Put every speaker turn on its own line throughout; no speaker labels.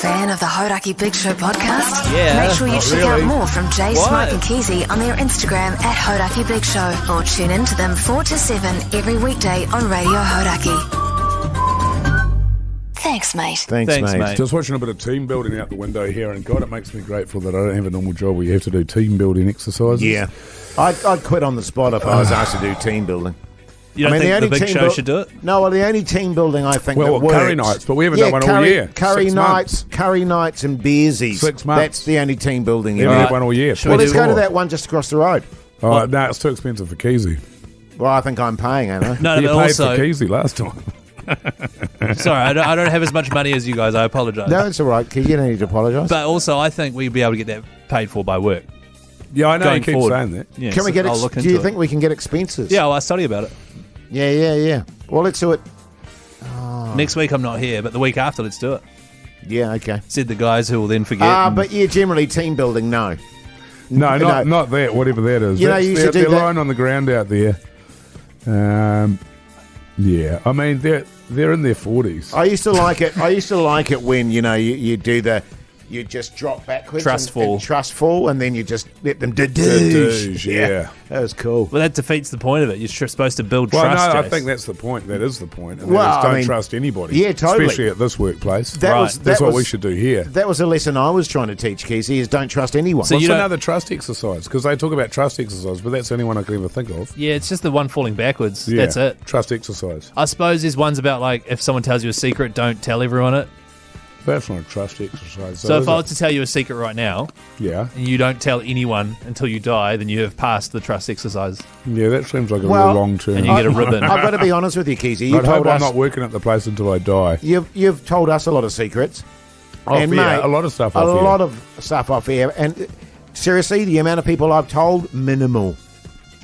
fan of the Hauraki Big Show podcast?
Yeah,
Make sure you
not
check
really.
out more from Jase,
What?
Mike and Keyzie on their Instagram at Hauraki Big Show, or tune in to them 4 to 7 every weekday on Radio Hauraki. Thanks, mate.
Thanks, mate.
Just watching a bit of team building out the window here, and God, it makes me grateful that I don't have a normal job where you have to do team building exercises.
Yeah. I'd quit on the spot if I was asked to do team building.
You don't think the Big Show should do it?
No, well, the only team building I think that works...
curry nights, but we haven't done one all year.
Curry nights and beersies.
6 months.
That's the only team building
We
you
haven't
need.
had one all year.
Well, let's go to that one just across the road.
Oh, no, it's too expensive for Keyzie.
Well, I think I'm paying, ain't I?
No,
You
but
paid
also,
for Keyzie last time.
sorry, I don't have as much money as you guys. I apologise.
No, it's all right. You don't need to apologise.
But also, I think we'd be able to get that paid for by work.
Yeah, I know
Going
you keep
forward.
saying that.
Yeah,
Can we get?
I'll look
Do
into
you
it.
think we can get expenses?
Yeah, well, I study about it.
Yeah. Well, let's do it.
Next week I'm not here, but the week after, let's do it.
Yeah, okay.
Said the guys who will then forget.
But yeah, generally team building, no.
No, not that, whatever that is.
You know, you used to do
they're
that-
lying on the ground out there. Yeah, I mean, they're in their 40s.
I used to like it. I used to like it when you do you just drop backwards,
Trust fall.
and then you just let them
Dadoosh, yeah.
That was cool.
Well, that defeats the point of it. You're supposed to build
Well,
trust.
no, I
Jase.
think that's the point. That is the point. And
Well,
that is don't
I mean,
trust anybody.
yeah, totally.
Especially at this workplace.
Right.
That's what we should do here.
That was a lesson I was trying to teach, Keyzie, is don't trust anyone.
So
What's
you don't-
another trust exercise? Because they talk about trust exercise, but that's the only one I can ever think of.
Yeah, it's just the one falling backwards.
Yeah,
That's it.
Trust exercise.
I suppose there's ones about, like, if someone tells you a secret, don't tell everyone it.
That's not a trust exercise.
So
is
if I
it?
was to tell you a secret right now,
Yeah.
and you don't tell anyone until you die, then you have passed the trust exercise.
Yeah, that seems like a
Well,
real long term.
and you get a ribbon.
I've got to be honest with you, Keyzie.
I'd hope I'm not working at the place until I die.
You've told us a lot of secrets.
Off
and
air,
mate,
a lot of stuff
A
off air.
lot of stuff off air. And seriously, the amount of people I've told, minimal.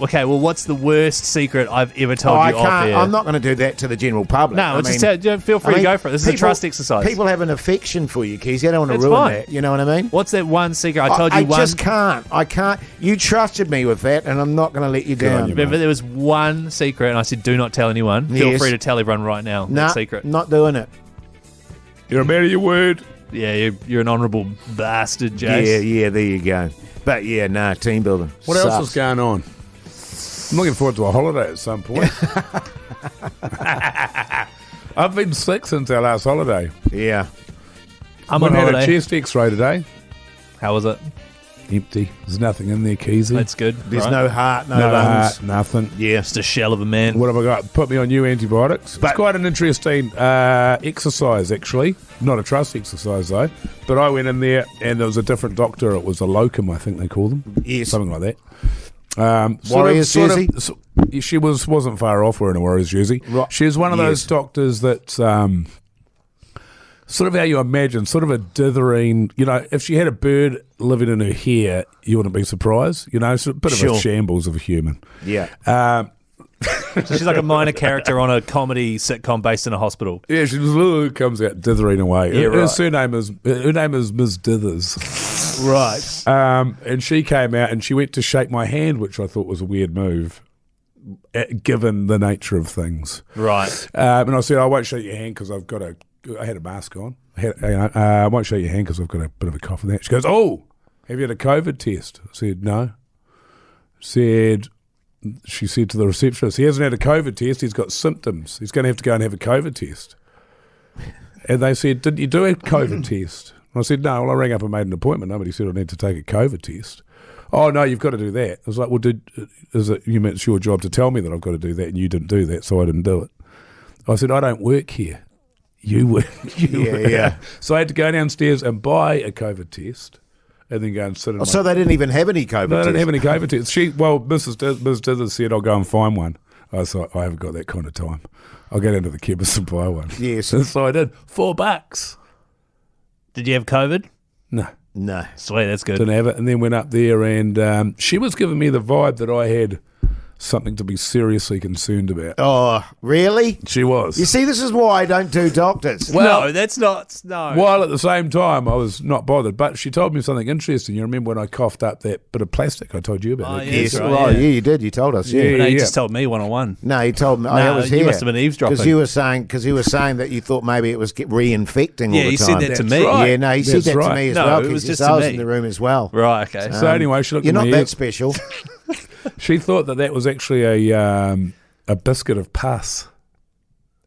Okay, well, what's the worst secret I've ever told
I
you off
can't.
air?
I'm not going to do that to the general public.
No,
I
it's
mean,
just feel free to go for it. This is a trust exercise.
People have an affection for you, Keyzie. I don't want to
It's
ruin
fine.
that. You know what I mean?
What's that one secret? I told you
I
one.
just can't. I can't. You trusted me with that, and I'm not going to let you
Good on
down.
you,
Remember, there was one secret, and I said, do not tell anyone. Feel
Yes.
free to tell everyone right now.
Nah,
that secret.
not doing it.
You're a man of your word.
Yeah, you're an honourable bastard, Jase.
Yeah, there you go. But yeah, nah, team building.
What
Sucks.
else is going on? I'm looking forward to a holiday at some point. I've been sick since our last holiday.
Yeah.
I'm on
I had a
holiday.
chest x-ray today.
How was it?
Empty. There's nothing in there, Keyzie.
That's good.
There's
right?
no heart, no
no
lungs.
heart, nothing.
Yeah.
Just a shell of a man.
What have I got? Put me on new antibiotics.
But-
It's quite an interesting exercise, actually. Not a trust exercise, though. But I went in there, and there was a different doctor. It was a locum, I think they call them.
Yes.
Something like that.
Warriors jersey?
She wasn't far off wearing a Warriors jersey.
Right.
She's one of those
Yes.
doctors that sort of how you imagine, sort of a dithering, if she had a bird living in her hair, you wouldn't be surprised. It's a bit of
Sure.
a shambles of a human.
Yeah.
She's like a minor character on a comedy sitcom based in a hospital.
Yeah, she comes out dithering away.
Yeah,
her
right.
her name is Ms. Dithers.
Right.
And she came out and she went to shake my hand, which I thought was a weird move, given the nature of things.
Right.
And I said, I won't shake your hand because I had a mask on. I won't shake your hand because I've got a bit of a cough and that. She goes, oh, have you had a COVID test? I said, no. She said to the receptionist, he hasn't had a COVID test, he's got symptoms. He's going to have to go and have a COVID test. And they said, didn't you do a COVID test? And I said, no, well, I rang up and made an appointment. Nobody said I need to take a COVID test. Oh, no, you've got to do that. I was like, well, it's your job to tell me that I've got to do that, and you didn't do that, so I didn't do it. I said, I don't work here. You work.
Yeah.
So I had to go downstairs and buy a COVID test and then go and sit in my...
So they didn't even have any COVID
No, I
tests?
didn't have any COVID tests. Ms. Dithers said, I'll go and find one. I was like, I haven't got that kind of time. I'll go down to the chemist and buy one.
Yes.
So I did. $4.
Did you have COVID?
No,
No.
Sweet, that's good.
didn't have it. And then went up there and she was giving me the vibe that I had something to be seriously concerned about.
Oh, really?
She was.
You see, this is why I don't do doctors.
No, that's not. No.
While at the same time, I was not bothered. But she told me something interesting. You remember when I coughed up that bit of plastic I told you about?
Oh,
that
yeah,
kid?
Yes,
that's
right.
right,
Yeah, you did. You told us. Yeah.
Yeah.
No, you just told me one-on-one.
No, he told me.
No,
I was
you
here.
must have been eavesdropping.
Because you were saying that you thought maybe it was reinfecting all
Yeah,
the
you
time.
said that to
That's
me.
right.
Yeah, no, he said
That's
that to
right.
me as
No,
well.
it was
'cause
just
I
to
was
me.
in the room as well.
Right, okay.
So anyway, she looked
You're
at
not
me.
that special.
She thought that was actually a biscuit of pus.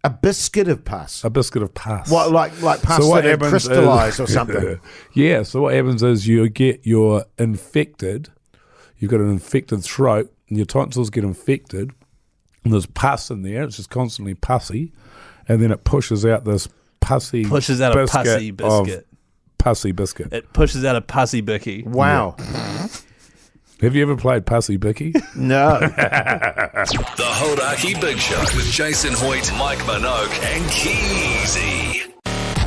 A biscuit of pus.
A biscuit of pus.
What, like pus
So what
that had
happens
crystallised
is-
or something?
Yeah, so what happens is you're infected, you've got an infected throat, and your tonsils get infected, and there's pus in there, it's just constantly pussy, and then it pushes out this pussy
Pushes out a pussy
of
biscuit.
pussy biscuit.
It pushes out a pussy bicky.
Wow.
Have you ever played pussy bicky?
No.
The Hauraki Big Show with Jason Hoyt, Mike Minogue, and Keyzie.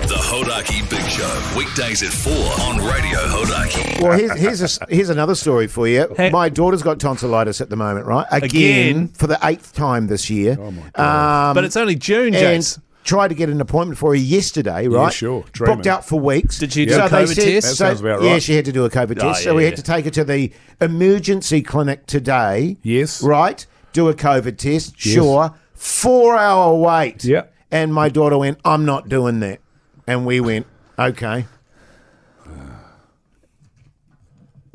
The Hauraki Big Show, weekdays at 4 on Radio Hauraki.
Well, here's another story for you.
Hey.
My daughter's got tonsillitis at the moment, right?
Again?
For the 8th time this year.
Oh, my God.
But it's only June,
And
Jase.
tried to get an appointment for her yesterday, right?
sure. Dreaming.
Booked out for weeks.
Did she do a
they
COVID test?
That sounds about
Yeah,
right.
she had to do a COVID test. So we had to take her to the emergency clinic today.
Yes.
Right? Do a COVID test. Sure. 4-hour wait.
Yeah.
And my daughter went, I'm not doing that. And we went, okay.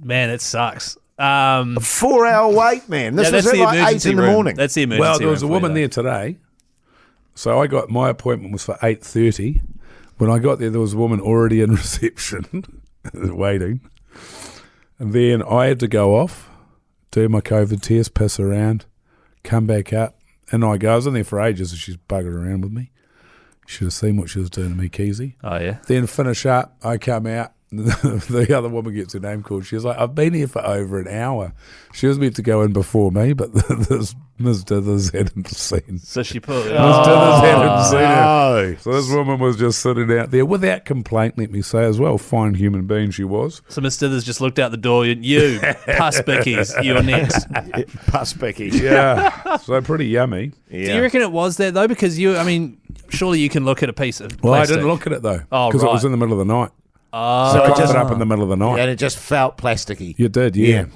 Man, it sucks.
4-hour wait, man. This
Yeah,
was
that's
at
the
like 8
emergency
in the
room.
morning.
That's the emergency
Well, there was a
room for
woman
you,
there today. So I got my appointment was for 8:30. When I got there was a woman already in reception waiting. And then I had to go off, do my COVID test, piss around, come back up. And I was in there for ages and she's buggered around with me. You should have seen what she was doing to me, Keyzie.
though. Oh, yeah?
Then finish up, I come out, the other woman gets her name called. She was like, I've been here for over an hour. She was meant to go in before me, but this Ms. Dithers hadn't seen.
So she put...
Ms. Dithers hadn't seen her.
no.
So this woman was just sitting out there without complaint, let me say, as well. Fine human being she was.
So Miss Dithers just looked out the door. You, pus bickies, you're next.
Pus Becky.
Yeah. So pretty yummy.
Do you reckon it was that, though? Because surely you can look at a piece of
Well,
plastic.
I didn't look at it, though.
Oh,
because it was
right.
in the middle of the night.
Oh,
So
I
it
coughed
just,
it up in the middle of the night.
and it just felt plasticky.
You did, yeah.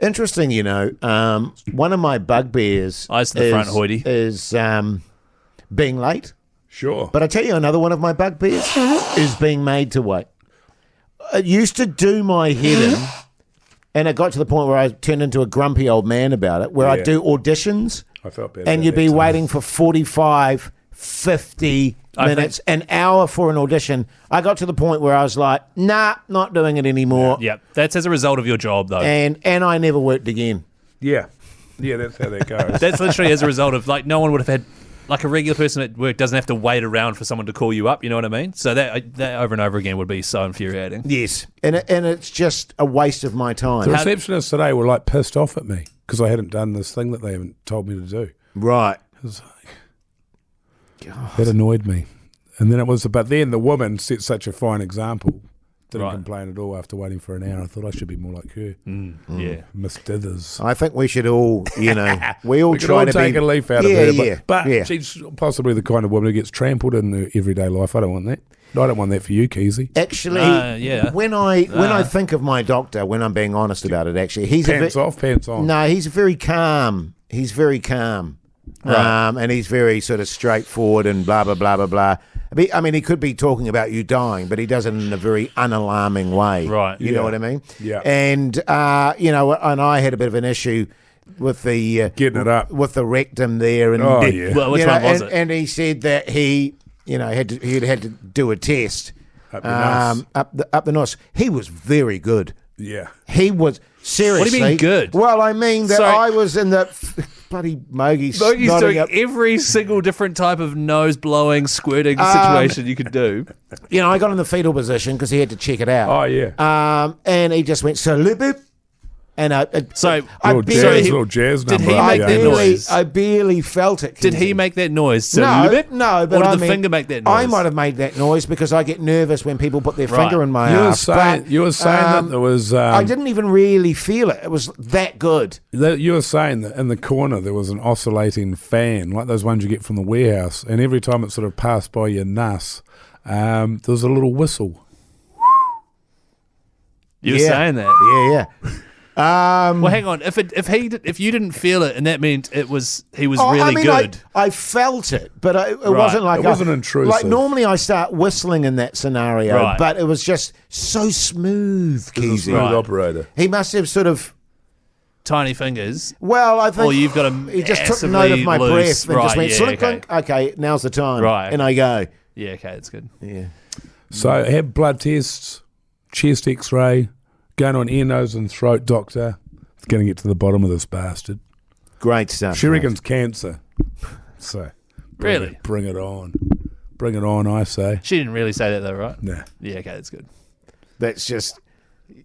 Interesting, one of my bugbears
Eyes to the front, Hoity.
is being late.
Sure.
But I tell you, another one of my bugbears is being made to wait. It used to do my head in, and it got to the point where I turned into a grumpy old man about it, where I
Yeah.
do auditions,
I felt bad
and
about
you'd be
that too.
waiting for 45, 50 minutes, an hour for an audition. I got to the point where I was like, nah, not doing it anymore.
yeah. That's as a result of your job, though.
And I never worked again.
Yeah. Yeah, that's how that goes.
That's literally as a result of, no one would have had... Like a regular person at work doesn't have to wait around for someone to call you up, you know what I mean? So that over and over again would be so infuriating.
Yes. And it's just a waste of my time.
The receptionists today were pissed off at me because I hadn't done this thing that they haven't told me to do.
Right.
It was that annoyed me. And then but then the woman set such a fine example. Didn't
Right.
complain at all after waiting for an hour. I thought I should be more like her.
Yeah.
Miss Dithers.
I think we should all, we all
We could
try
all
to
take
be...
a leaf out of
Yeah,
her.
yeah,
But
yeah.
she's possibly the kind of woman who gets trampled in her everyday life. I don't want that. I don't want that for you, Keyzie.
Actually,
yeah.
when I think of my doctor, when I'm being honest about it, actually, he's
Pants off, pants on.
No, he's very calm. He's very calm. And he's very sort of straightforward and blah, blah, blah, blah, blah. I mean, he could be talking about you dying, but he does it in a very unalarming way.
Right.
You know what I mean?
Yeah.
And, and I had a bit of an issue with the...
Getting it up.
With the rectum there. And,
Oh, yeah.
Well, which
you know,
one was
and,
it?
and he said that he had to do a test.
Up your nose.
Up the nose. He was very good.
Yeah.
He was seriously.
What do you mean good?
Well, I mean that
Sorry.
I was in the bloody Mogey's
Mogey's
nodding
doing
up.
every single different type of nose blowing, squirting situation you could do.
I got in the fetal position because he had to check it out.
Oh, yeah.
And he just went salute, And
So
I
little jazz
Did
number.
he make that noise?
I barely felt it.
Did
Keyzie.
he make that noise? So
No, but
or did
I
the
mean,
finger make that noise?
I might have made that noise because I get nervous when people put their finger in my
You were
ass.
saying,
but,
you were saying that there was.
I didn't even really feel it. It was that good.
You were saying that in the corner there was an oscillating fan, like those ones you get from the warehouse, and every time it sort of passed by your nuss, there was a little whistle.
You were saying that?
Yeah.
Well, hang on. If you didn't feel it, and that meant he was really good.
I felt it, but it wasn't like
It wasn't intrusive.
Like normally, I start whistling in that scenario,
Right.
but it was just so smooth.
He's a
Keyzie.
smooth operator.
He must have sort of.
Tiny fingers.
Well, I think.
Or you've got a
He just took note of my
massively
breath
loose-
and just
right,
went
yeah,
slink,
okay.
clink. Okay, now's the time.
Right.
And I go.
Yeah, okay, that's good.
Yeah.
So have blood tests, chest X-ray, going to an ear, nose, and throat doctor. It's going to get to the bottom of this bastard.
Great stuff.
She
mate.
reckons cancer. So
Really?
bring it on. Bring it on, I say.
She didn't really say that though, right?
Nah.
Yeah, okay, that's good.
That's just.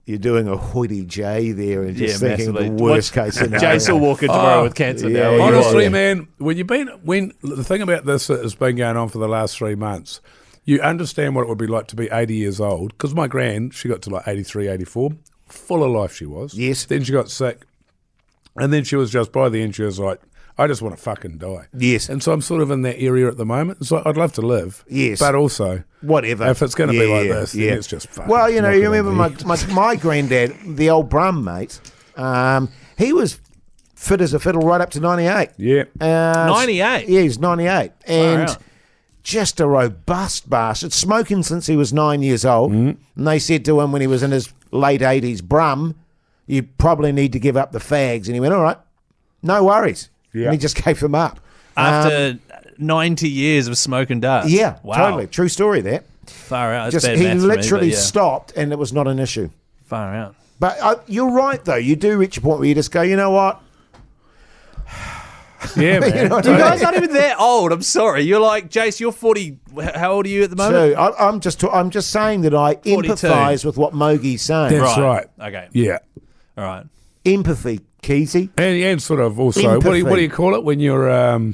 You're doing a hoity J there and just
Yeah,
thinking
massively.
the worst case scenario.
Jase will walk in tomorrow with cancer
yeah,
now.
yeah.
Honestly, man, when the thing about this has been going on for the last 3 months, you understand what it would be like to be 80 years old. Because my gran, she got to like 83, 84, full of life she was.
Yes.
Then she got sick, and then she was just, by the end, she was like, I just want to fucking die.
Yes.
And so I'm sort of in that area at the moment. It's like, I'd love to live.
Yes.
But also,
Whatever.
if it's going to be like this, then it's just fucking.
Well, you know,
knock
you
it on
remember
the
my granddad, the old Brum, mate. He was fit as a fiddle right up to 98.
Yeah.
98?
Yeah, he's 98. And
out.
just a robust bastard, smoking since he was 9 years old. And they said to him when he was in his late 80s, Brum, you probably need to give up the fags. And he went, all right, no worries.
Yeah.
And he just gave them up.
After 90 years of smoke and dust.
Yeah,
Wow.
totally. True story there.
Far out. That's
Just
bad
he
maths for me,
literally
but yeah.
stopped and it was not an issue.
Far out.
But you're right, though. You do reach a point where you just go, you know what?
Yeah, man.
You know what
You
I
guys
mean?
aren't even that old. I'm sorry. You're like, Jase, you're 40. How old are you at the moment?
So I'm just saying that I
42.
empathise with what Mogey's saying.
That's right.
Okay.
Yeah.
All right.
Empathy, Keyzie.
And sort of also, what
Empathy.
do you call it when you're,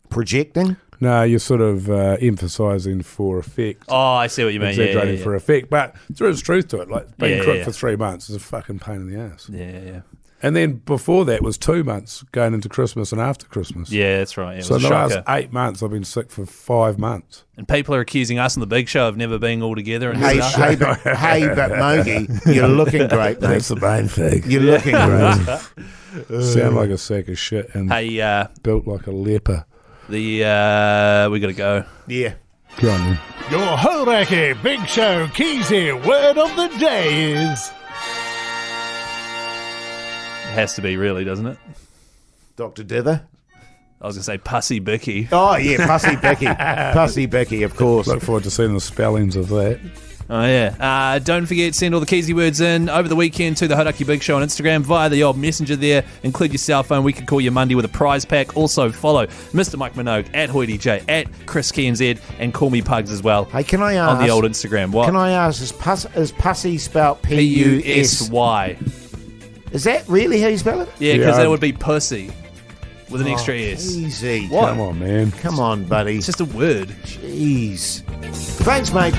Projecting.
no, you're sort of emphasising for effect.
Oh, I see what you mean.
Exaggerating for effect. But there is truth to it. Like being
Yeah,
crook
yeah.
for 3 months is a fucking pain in the ass.
Yeah.
And then before that was 2 months going into Christmas and after Christmas.
Yeah, that's right. It
So
was
in
a
the last
shocker.
8 months, I've been sick for 5 months.
And people are accusing us on the Big Show of never being all together. And
Hey,
stuff.
hey, but Mogey, you're looking great, mate.
That's the main thing.
You're looking great.
Sound like a sack of shit and
Hey,
built like a leper.
we got to go.
Yeah.
Go on, then.
Your Hauraki Big Show Keyzie word of the day is...
It has to be, really, doesn't it?
Dr. Dither.
I was going to say Pussy Bicky.
Oh, yeah, Pussy Becky. Pussy Becky, of course.
Look forward to seeing the spellings of that.
Oh, yeah. Don't forget, send all the Keyzie words in over the weekend to the Hauraki Big Show on Instagram via the old messenger there. Include your cell phone. We can call you Monday with a prize pack. Also, follow Mr. Mike Minogue at Hoity J, at Chris KNZ, and Call Me Pugs as well.
Hey, can I ask...
On the old Instagram. What?
Can I ask, is Pussy spelled P-U-S?
P-U-S-Y.
Is that really how you spell it?
Yeah, because
Yeah.
that would be pussy with an extra S.
Easy.
What?
Come on, man.
Come on, buddy.
It's just a word.
Jeez. Thanks, mate.